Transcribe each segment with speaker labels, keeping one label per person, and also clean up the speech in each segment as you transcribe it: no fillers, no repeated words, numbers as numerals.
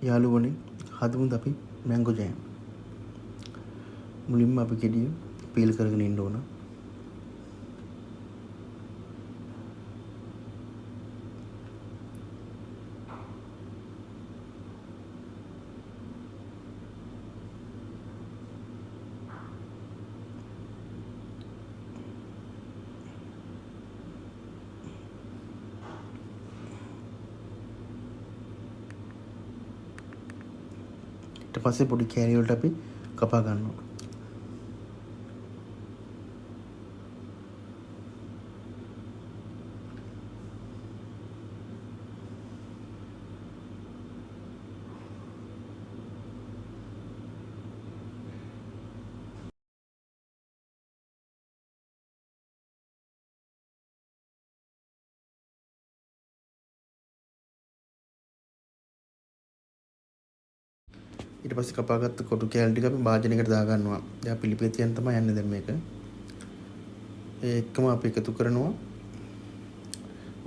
Speaker 1: යාළුවනේ හදමුද අපි mango jam. මුලින්ම අපි ගෙඩිය පීල් කරගෙන ඉන්න ඕන. ඊට පස්සේ පොඩි කෑලි වලට අපි කපා ගන්නවා. ඊට පස්සේ කපාගත්ත කොටු කෑලි ටික අපි භාජනයකට දා ගන්නවා. දැන් පිළිපෙත් තියන් තමයි යන්නේ දැන් මේක. ඒ එක්කම අපි එකතු කරනවා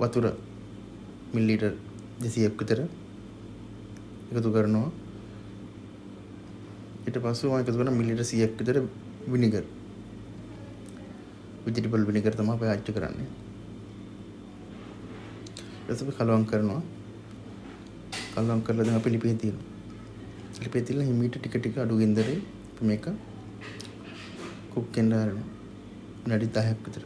Speaker 1: වතුර මිලිලීටර් 200ක් විතර එකතු කරනවා. ඊට පස්සේ මම එකතු කරන මිලිලීටර් 100ක් විතර විනිගර්. වෙජිටබල් විනිගර් තමයි අපි ආච්චි කරන්නේ. ඊට පස්සේ කලවම් කරනවා. කලවම් කරලා දැන් අපි ලිපේ තියෙනවා. ලිපේ තියලා හිමීට ටික ටික අඩු ගින්දරේ මේක කුක් වෙන්න ආරනවා. විනාඩි 10ක් විතර.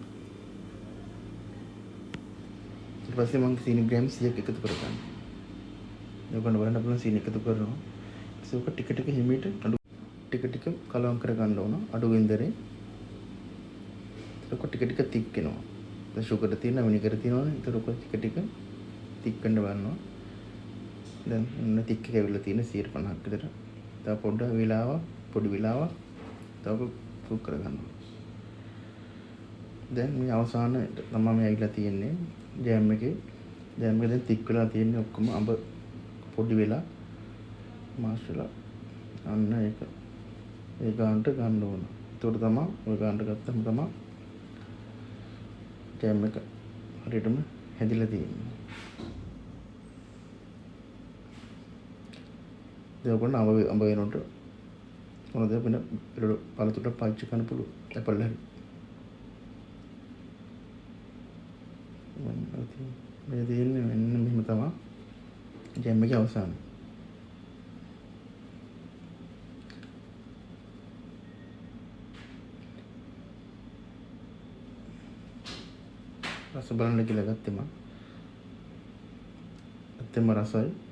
Speaker 1: ඊට පස්සේ මම සීනි ග්‍රෑම් 100ක් එකතු කරගන්නවා. ඔයගොල්ලෝ බලන්න පුළුවන් සීනි එකතු කරනවා. ඒක ටික ටික හිමීට අඩු ටික ටික කලවම් කරගන්න ඕන අඩු ගින්දරේ. ඒක ටික ටික තික් වෙනවා. දැන් සුගර් තියෙන විනිගර් තියෙනවනේ. ඒක ටික ටික තික් වෙන්න බලනවා. දැන් ඔන්න තික් එක ඇවිල්ලා තියෙන 150ක් විතර. තව පොඩ්ඩක් පොඩි වෙලාවක් තව කුක් කරගන්නවා. දැන් මේ අවසාන තමයි මේ ඇවිල්ලා තියෙන්නේ ජෑම් එකේ. ජෑම් එක දැන් තික් වෙලා තියෙන්නේ ඔක්කොම අඹ පොඩි වෙලා මාෂ් වෙලා. අන්න ඒක ඒ ගානට ගන්න ඕන. ඒකට තමයි ඔය ගානට ගත්තම තමයි ජෑම් එක හරියටම හැදිලා තියෙන්නේ. දැන් අඹ වෙනකොට මොනවද වෙන පළතුරට පාවිච්චි කරන්න පුළුවන්. ඇපල් හරි. මේ දෙන්නේ මෙන්න මෙහෙම තමයි ජෑම් එකේ අවසානය. රස බලන්න කියලා ගත්තේ මම. ඇත්තම රසයි.